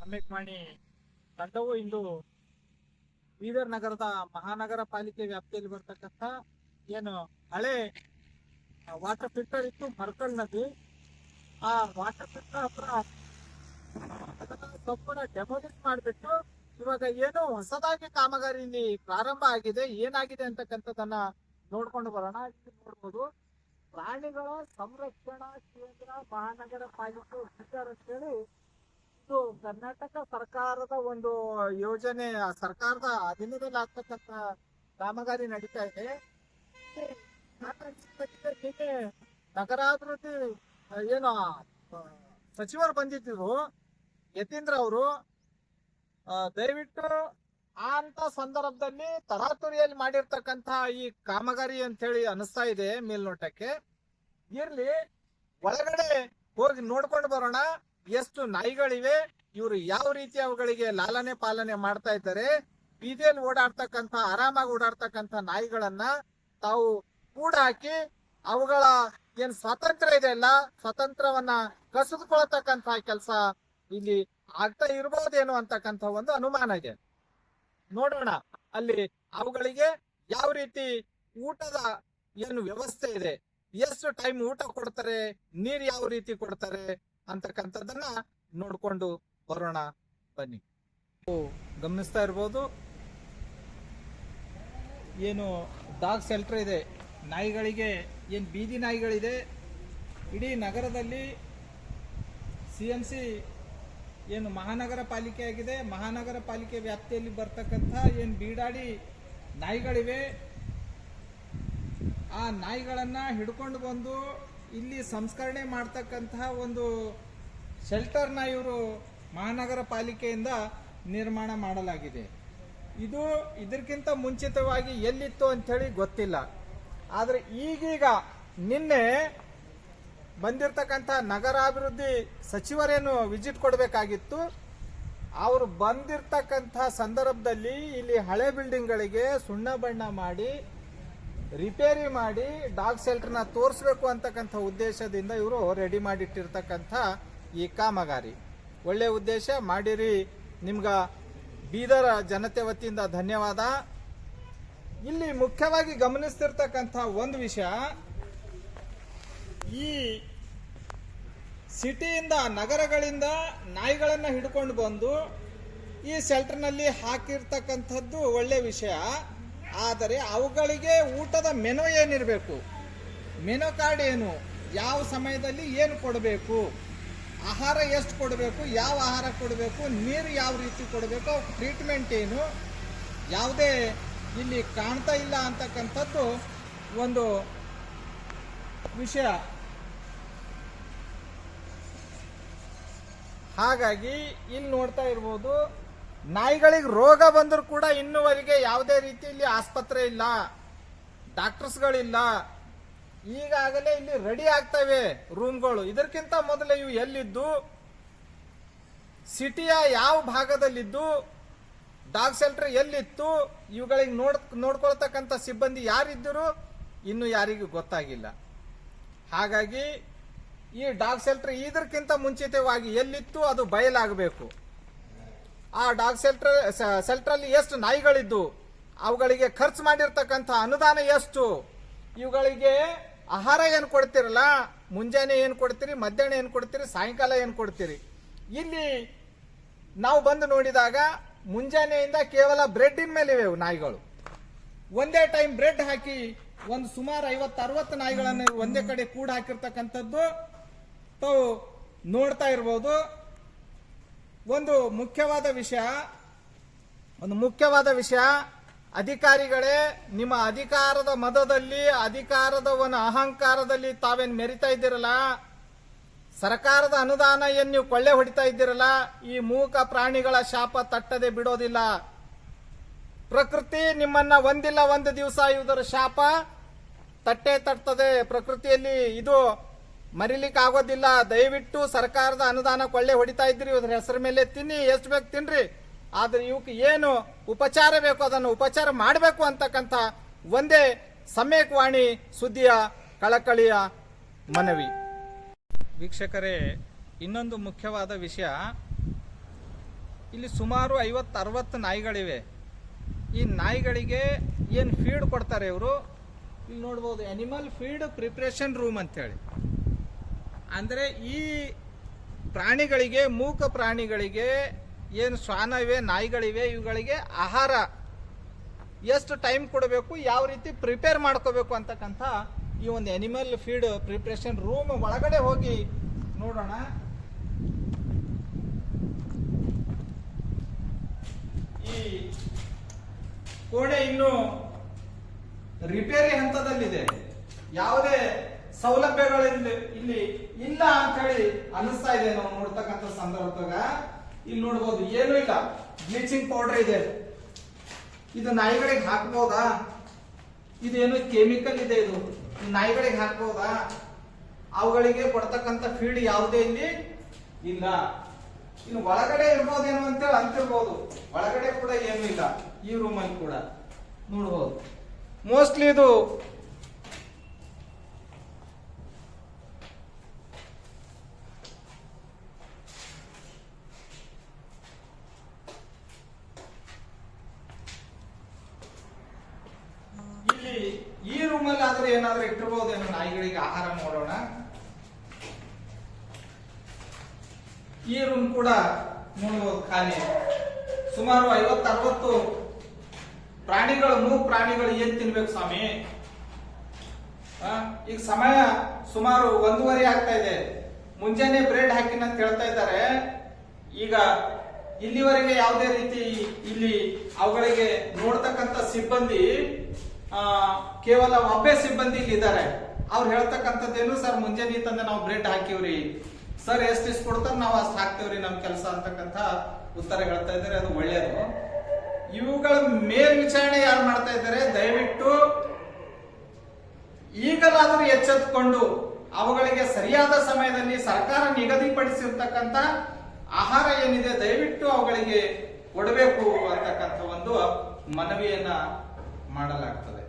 ಸಮ್ಮೇಕ್ಮಾಣಿ ತಂಡವು ಇಂದು ಬೀದರ್ ನಗರದ ಮಹಾನಗರ ಪಾಲಿಕೆ ವ್ಯಾಪ್ತಿಯಲ್ಲಿ ಬರ್ತಕ್ಕಂಥ ಏನು ಹಳೆ ವಾಟರ್ ಫಿಲ್ಟರ್ ಇತ್ತು ಮರ್ಕಲ್ ನದಿ, ಆ ವಾಟರ್ ಫಿಲ್ಟರ್ ಹತ್ರ ಸಂಪೂರ್ಣ ಡೆಮೋಲಿಷ್ ಮಾಡಿಬಿಟ್ಟು ಇವಾಗ ಏನು ಹೊಸದಾಗಿ ಕಾಮಗಾರಿ ಇಲ್ಲಿ ಪ್ರಾರಂಭ ಆಗಿದೆ. ಏನಾಗಿದೆ ಅಂತಕ್ಕಂಥದ್ದನ್ನ ನೋಡ್ಕೊಂಡು ಬರೋಣ. ಇಲ್ಲಿ ನೋಡ್ಬೋದು, ಪ್ರಾಣಿಗಳ ಸಂರಕ್ಷಣಾ ಕೇಂದ್ರ ಮಹಾನಗರ ಪಾಲಿಕೆ ಬೀದರ್ ಅಂತೇಳಿ ಇದು ಕರ್ನಾಟಕ ಸರ್ಕಾರದ ಒಂದು ಯೋಜನೆ, ಸರ್ಕಾರದ ಅಧೀನದಲ್ಲಿ ಆಗ್ತಕ್ಕಂಥ ಕಾಮಗಾರಿ ನಡೀತಾ ಇದೆ. ನಗರಾಭಿವೃದ್ಧಿ ಏನು ಸಚಿವರು ಬಂದಿದ್ರು ಯತೀಂದ್ರ ಅವರು, ದಯವಿಟ್ಟು ಅಂತ ಸಂದರ್ಭದಲ್ಲಿ ತರಾತುರಿಯಲ್ಲಿ ಮಾಡಿರ್ತಕ್ಕಂಥ ಈ ಕಾಮಗಾರಿ ಅಂತ ಹೇಳಿ ಅನಿಸ್ತಾ ಇದೆ ಮೇಲ್ನೋಟಕ್ಕೆ. ಇರ್ಲಿ, ಒಳಗಡೆ ಹೋಗಿ ನೋಡ್ಕೊಂಡು ಬರೋಣ. ಎಷ್ಟು ನಾಯಿಗಳಿವೆ, ಇವರು ಯಾವ ರೀತಿ ಅವುಗಳಿಗೆ ಲಾಲನೆ ಪಾಲನೆ ಮಾಡ್ತಾ ಇದ್ದಾರೆ. ಬೀದಿಯಲ್ಲಿ ಓಡಾಡ್ತಕ್ಕಂಥ ಆರಾಮಾಗಿ ಓಡಾಡ್ತಕ್ಕಂಥ ನಾಯಿಗಳನ್ನ ತಾವು ಕೂಡ ಹಾಕಿ ಅವುಗಳ ಏನ್ ಸ್ವಾತಂತ್ರ್ಯ ಇದೆ ಅಲ್ಲ, ಸ್ವಾತಂತ್ರ್ಯವನ್ನ ಕಸಿದುಕೊಳ್ತಕ್ಕಂಥ ಕೆಲಸ ಇಲ್ಲಿ ಆಗ್ತಾ ಇರಬಹುದೇನೋ ಅಂತಕ್ಕಂಥ ಒಂದು ಅನುಮಾನ ಇದೆ. ನೋಡೋಣ ಅಲ್ಲಿ ಅವುಗಳಿಗೆ ಯಾವ ರೀತಿ ಊಟದ ಏನು ವ್ಯವಸ್ಥೆ ಇದೆ, ಎಷ್ಟು ಟೈಮ್ ಊಟ ಕೊಡ್ತಾರೆ, ನೀರ್ ಯಾವ ರೀತಿ ಕೊಡ್ತಾರೆ ಅಂತಕ್ಕಂಥದ್ದನ್ನ ನೋಡ್ಕೊಂಡು ಬರೋಣ ಬನ್ನಿ. ಗಮನಿಸ್ತಾ ಇರ್ಬೋದು, ಏನು ಡಾಗ್ ಶೆಲ್ಟರ್ ಇದೆ, ನಾಯಿಗಳಿಗೆ ಏನು ಬೀದಿ ನಾಯಿಗಳಿದೆ. ಇಡೀ ನಗರದಲ್ಲಿ CMC ಏನು ಮಹಾನಗರ ಪಾಲಿಕೆ ಆಗಿದೆ, ಮಹಾನಗರ ಪಾಲಿಕೆ ವ್ಯಾಪ್ತಿಯಲ್ಲಿ ಬರ್ತಕ್ಕಂಥ ಏನು ಬೀಡಾಡಿ ನಾಯಿಗಳಿವೆ, ಆ ನಾಯಿಗಳನ್ನ ಹಿಡ್ಕೊಂಡು ಬಂದು ಇಲ್ಲಿ ಸಂಸ್ಕರಣೆ ಮಾಡ್ತಕ್ಕಂತಹ ಒಂದು ಶೆಲ್ಟರ್ನ ಇವರು ಮಹಾನಗರ ಪಾಲಿಕೆಯಿಂದ ನಿರ್ಮಾಣ ಮಾಡಲಾಗಿದೆ. ಇದು ಇದಕ್ಕಿಂತ ಮುಂಚಿತವಾಗಿ ಎಲ್ಲಿತ್ತು ಅಂಥೇಳಿ ಗೊತ್ತಿಲ್ಲ. ಆದರೆ ಈಗೀಗ ನಿನ್ನೆ ಬಂದಿರತಕ್ಕಂಥ ನಗರಾಭಿವೃದ್ಧಿ ಸಚಿವರೇನು ವಿಸಿಟ್ ಕೊಡಬೇಕಾಗಿತ್ತು, ಅವರು ಬಂದಿರತಕ್ಕಂಥ ಸಂದರ್ಭದಲ್ಲಿ ಇಲ್ಲಿ ಹಳೆ ಬಿಲ್ಡಿಂಗ್ಗಳಿಗೆ ಸುಣ್ಣ ಬಣ್ಣ ಮಾಡಿ ರಿಪೇರಿ ಮಾಡಿ ಡಾಗ್ ಶೆಲ್ಟರ್ನ ತೋರಿಸ್ಬೇಕು ಅಂತಕ್ಕಂಥ ಉದ್ದೇಶದಿಂದ ಇವರು ರೆಡಿ ಮಾಡಿಟ್ಟಿರ್ತಕ್ಕಂಥ ಈ ಕಾಮಗಾರಿ. ಒಳ್ಳೆ ಉದ್ದೇಶ ಮಾಡಿರಿ, ನಿಮ್ಗ ಬೀದರ್ ಜನತೆ ವತಿಯಿಂದ ಧನ್ಯವಾದ. ಇಲ್ಲಿ ಮುಖ್ಯವಾಗಿ ಗಮನಿಸ್ತಿರ್ತಕ್ಕಂಥ ಒಂದು ವಿಷಯ, ಈ ಸಿಟಿಯಿಂದ ನಗರಗಳಿಂದ ನಾಯಿಗಳನ್ನು ಹಿಡ್ಕೊಂಡು ಬಂದು ಈ ಶೆಲ್ಟರ್ನಲ್ಲಿ ಹಾಕಿರ್ತಕ್ಕಂಥದ್ದು ಒಳ್ಳೆ ವಿಷಯ. ಆದರೆ ಅವುಗಳಿಗೆ ಊಟದ ಮೆನು ಏನಿರಬೇಕು, ಮೆನು ಕಾರ್ಡ್ ಏನು, ಯಾವ ಸಮಯದಲ್ಲಿ ಏನು ಕೊಡಬೇಕು, ಆಹಾರ ಎಷ್ಟು ಕೊಡಬೇಕು, ಯಾವ ಆಹಾರ ಕೊಡಬೇಕು, ನೀರು ಯಾವ ರೀತಿ ಕೊಡಬೇಕು, ಟ್ರೀಟ್ಮೆಂಟ್ ಏನು, ಯಾವುದೇ ಇಲ್ಲಿ ಕಾಣ್ತಾ ಇಲ್ಲ ಅಂತಕ್ಕಂಥದ್ದು ಒಂದು ವಿಷಯ. ಹಾಗಾಗಿ ಇಲ್ಲಿ ನೋಡ್ತಾ ಇರ್ಬೋದು, ನಾಯಿಗಳಿಗೆ ರೋಗ ಬಂದರೂ ಕೂಡ ಇನ್ನುವರೆಗೆ ಯಾವುದೇ ರೀತಿಯಲ್ಲಿ ಆಸ್ಪತ್ರೆ ಇಲ್ಲ, ಡಾಕ್ಟರ್ಸ್ಗಳಿಲ್ಲ. ಈಗಾಗಲೇ ಇಲ್ಲಿ ರೆಡಿ ಆಗ್ತವೆ ರೂಮ್ಗಳು. ಇದಕ್ಕಿಂತ ಮೊದಲೇ ಇವು ಎಲ್ಲಿದ್ದು, ಸಿಟಿಯ ಯಾವ ಭಾಗದಲ್ಲಿದ್ದು, ಡಾಗ್ ಶೆಲ್ಟರ್ ಎಲ್ಲಿತ್ತು, ಇವುಗಳಿಗೆ ನೋಡ್ಕೊಳ್ತಕ್ಕಂಥ ಸಿಬ್ಬಂದಿ ಯಾರಿದ್ದರು ಇನ್ನು ಯಾರಿಗೂ ಗೊತ್ತಾಗಿಲ್ಲ. ಹಾಗಾಗಿ ಈ ಡಾಗ್ ಶೆಲ್ಟರ್ ಇದಕ್ಕಿಂತ ಮುಂಚಿತವಾಗಿ ಎಲ್ಲಿತ್ತು ಅದು ಬಯಲಾಗಬೇಕು. ಆ ಡಾಗ್ ಶೆಲ್ಟರ್ ಅಲ್ಲಿ ಎಷ್ಟು ನಾಯಿಗಳಿದ್ದು, ಅವುಗಳಿಗೆ ಖರ್ಚು ಮಾಡಿರ್ತಕ್ಕಂಥ ಅನುದಾನ ಎಷ್ಟು, ಇವುಗಳಿಗೆ ಆಹಾರ ಏನು ಕೊಡ್ತಿರಲ್ಲ, ಮುಂಜಾನೆ ಏನು ಕೊಡ್ತೀರಿ, ಮಧ್ಯಾಹ್ನ ಏನು ಕೊಡ್ತೀರಿ, ಸಾಯಂಕಾಲ ಏನು ಕೊಡ್ತೀರಿ. ಇಲ್ಲಿ ನಾವು ಬಂದು ನೋಡಿದಾಗ ಮುಂಜಾನೆಯಿಂದ ಕೇವಲ ಬ್ರೆಡ್ಡಿನ ಮೇಲೆ ಇವೆ ನಾಯಿಗಳು. ಒಂದೇ ಟೈಮ್ ಬ್ರೆಡ್ ಹಾಕಿ ಒಂದು ಸುಮಾರು 50-60 ನಾಯಿಗಳನ್ನು ಒಂದೇ ಕಡೆ ಕೂಡ ಹಾಕಿರ್ತಕ್ಕಂಥದ್ದು ತಾವು ನೋಡ್ತಾ ಇರ್ಬೋದು. ಒಂದು ಮುಖ್ಯವಾದ ವಿಷಯ, ಅಧಿಕಾರಿಗಳೇ, ನಿಮ್ಮ ಅಧಿಕಾರದ ಮದದಲ್ಲಿ, ಅಧಿಕಾರದ ಒಂದು ಅಹಂಕಾರದಲ್ಲಿ ತಾವೇನು ಮೆರಿತಾ ಇದ್ದೀರಲ್ಲ, ಸರ್ಕಾರದ ಅನುದಾನ ಏನು ನೀವು ಕೊಳ್ಳೆ ಹೊಡಿತಾ ಇದ್ದೀರಲ್ಲ, ಈ ಮೂಕ ಪ್ರಾಣಿಗಳ ಶಾಪ ತಟ್ಟದೆ ಬಿಡೋದಿಲ್ಲ. ಪ್ರಕೃತಿ ನಿಮ್ಮನ್ನ ಒಂದಿಲ್ಲ ಒಂದು ದಿವಸ ಇದರ ಶಾಪ ತಟ್ಟೆ ತಟ್ಟದೆ. ಪ್ರಕೃತಿಯಲ್ಲಿ ಇದು ಮರಿಲಿಕ್ಕೆ ಆಗೋದಿಲ್ಲ. ದಯವಿಟ್ಟು ಸರ್ಕಾರದ ಅನುದಾನ ಕೊಳ್ಳೆ ಹೊಡಿತಾ ಇದ್ರಿ, ಇದ್ರ ಹೆಸರ ಮೇಲೆ ತಿನ್ನಿ, ಎಷ್ಟು ಬೇಕು ತಿನ್ರಿ, ಆದ್ರೆ ಇವಕ್ಕೆ ಏನು ಉಪಚಾರ ಬೇಕು ಅದನ್ನು ಉಪಚಾರ ಮಾಡಬೇಕು ಅಂತಕ್ಕಂಥ ಒಂದೇ ಸಮ್ಮೇಕ್ವಾಣಿ ಸುದ್ದಿಯ ಕಳಕಳಿಯ ಮನವಿ. ವೀಕ್ಷಕರೇ, ಇನ್ನೊಂದು ಮುಖ್ಯವಾದ ವಿಷಯ, ಇಲ್ಲಿ ಸುಮಾರು 50-60 ನಾಯಿಗಳಿವೆ. ಈ ನಾಯಿಗಳಿಗೆ ಏನು ಫೀಡ್ ಕೊಡ್ತಾರೆ ಇವರು, ಇಲ್ಲಿ ನೋಡ್ಬೋದು ಅನಿಮಲ್ ಫೀಡ್ ಪ್ರಿಪ್ರೇಷನ್ ರೂಮ್ ಅಂತೇಳಿ. ಅಂದರೆ ಈ ಪ್ರಾಣಿಗಳಿಗೆ, ಮೂಕ ಪ್ರಾಣಿಗಳಿಗೆ ಏನು ಶ್ವಾನ ಇವೆ, ನಾಯಿಗಳಿವೆ, ಇವುಗಳಿಗೆ ಆಹಾರ ಎಷ್ಟು ಟೈಮ್ ಕೊಡಬೇಕು, ಯಾವ ರೀತಿ ಪ್ರಿಪೇರ್ ಮಾಡ್ಕೋಬೇಕು ಅಂತಕ್ಕಂಥ ಈ ಒಂದು ಅನಿಮಲ್ ಫೀಡ್ ಪ್ರಿಪ್ರೇಷನ್ ರೂಮ್ ಒಳಗಡೆ ಹೋಗಿ ನೋಡೋಣ. ಈ ಕೋಣೆ ಇನ್ನು ರಿಪೇರಿ ಹಂತದಲ್ಲಿದೆ. ಯಾವುದೇ ಸೌಲಭ್ಯಗಳು ಇಲ್ಲಿ ಇಲ್ಲ ಅಂತ ಹೇಳಿ ಅನಿಸ್ತಾ ಇದೆ ನಾವು ನೋಡ್ತಕ್ಕಂಥ ಸಂದರ್ಭದಾಗ. ಇಲ್ಲಿ ನೋಡ್ಬೋದು ಏನು ಇಲ್ಲ, ಬ್ಲೀಚಿಂಗ್ ಪೌಡರ್ ಇದೆ, ಇದು ನಾಯಿಗಳಿಗೆ ಹಾಕ್ಬೋದಾ, ಇದೇನು ಕೆಮಿಕಲ್ ಇದೆ, ಇದು ನಾಯಿಗಳಿಗೆ ಹಾಕ್ಬೋದಾ, ಅವುಗಳಿಗೆ ಕೊಡ್ತಕ್ಕಂಥ ಫೀಡ್ ಯಾವುದೇ ಇಲ್ಲಿ ಇಲ್ಲ. ಇನ್ನು ಒಳಗಡೆ ಇರ್ಬೋದೇನೋ ಅಂತೇಳಿ ಅಂತಿರ್ಬೋದು, ಒಳಗಡೆ ಕೂಡ ಏನು ಇಲ್ಲ ಈ ರೂಮಲ್ಲಿ ಕೂಡ ನೋಡ್ಬೋದು. ಮೋಸ್ಟ್ಲಿ ಇದು ಇಲ್ಲಿ ಈ ರೂಮಲ್ಲಿ ಆದ್ರೆ ಏನಾದ್ರೂ ಇಟ್ಟಿರ್ಬೋದೇನೋ ನಾಯಿಗಳಿಗೆ ಆಹಾರ. ನೋಡೋಣ, ಈ ರೂಮ್ ಕೂಡ ನೋಡಬಹುದು ಖಾಲಿ. ಸುಮಾರು 50-60 ಪ್ರಾಣಿಗಳು, ಮೂಕ್ ಪ್ರಾಣಿಗಳು ಏನ್ ತಿನ್ಬೇಕು ಸ್ವಾಮಿ? ಈಗ ಸಮಯ ಸುಮಾರು 1:30 ಆಗ್ತಾ ಇದೆ. ಮುಂಜಾನೆ ಬ್ರೆಡ್ ಹಾಕಿನ ಅಂತ ಹೇಳ್ತಾ ಇದ್ದಾರೆ. ಈಗ ಇಲ್ಲಿವರೆಗೆ ಯಾವುದೇ ರೀತಿ ಇಲ್ಲಿ ಅವುಗಳಿಗೆ ನೋಡ್ತಕ್ಕಂಥ ಸಿಬ್ಬಂದಿ ಕೇವಲ ಒಬ್ಬೇ ಸಿಬ್ಬಂದಿ ಇಲ್ಲಿ ಇದ್ದಾರೆ. ಅವ್ರು ಹೇಳ್ತಕ್ಕಂಥದ್ದೇನು, ಸರ್ ಮುಂಜಾನೆ ತಂದ ನಾವು ಬ್ರೆಡ್ ಹಾಕಿವ್ರಿ, ಸರ್ ಎಷ್ಟು ಕೊಡ್ತಾರೆ ನಾವು ಅಷ್ಟು ಹಾಕ್ತೇವ್ರಿ ನಮ್ ಕೆಲಸ ಅಂತಕ್ಕಂಥ ಉತ್ತರ ಹೇಳ್ತಾ ಇದ್ದಾರೆ. ಅದು ಒಳ್ಳೆಯದು. ಇವುಗಳ ಮೇಲ್ವಿಚಾರಣೆ ಯಾರು ಮಾಡ್ತಾ ಇದ್ದಾರೆ? ದಯವಿಟ್ಟು ಈಗಲಾದರೂ ಎಚ್ಚೆತ್ತುಕೊಂಡು ಅವುಗಳಿಗೆ ಸರಿಯಾದ ಸಮಯದಲ್ಲಿ ಸರ್ಕಾರ ನಿಗದಿಪಡಿಸಿರ್ತಕ್ಕಂಥ ಆಹಾರ ಏನಿದೆ ದಯವಿಟ್ಟು ಅವುಗಳಿಗೆ ಕೊಡಬೇಕು ಅಂತಕ್ಕಂಥ ಒಂದು ಮನವಿಯನ್ನ ಮಾಡಲಾಗ್ತದೆ.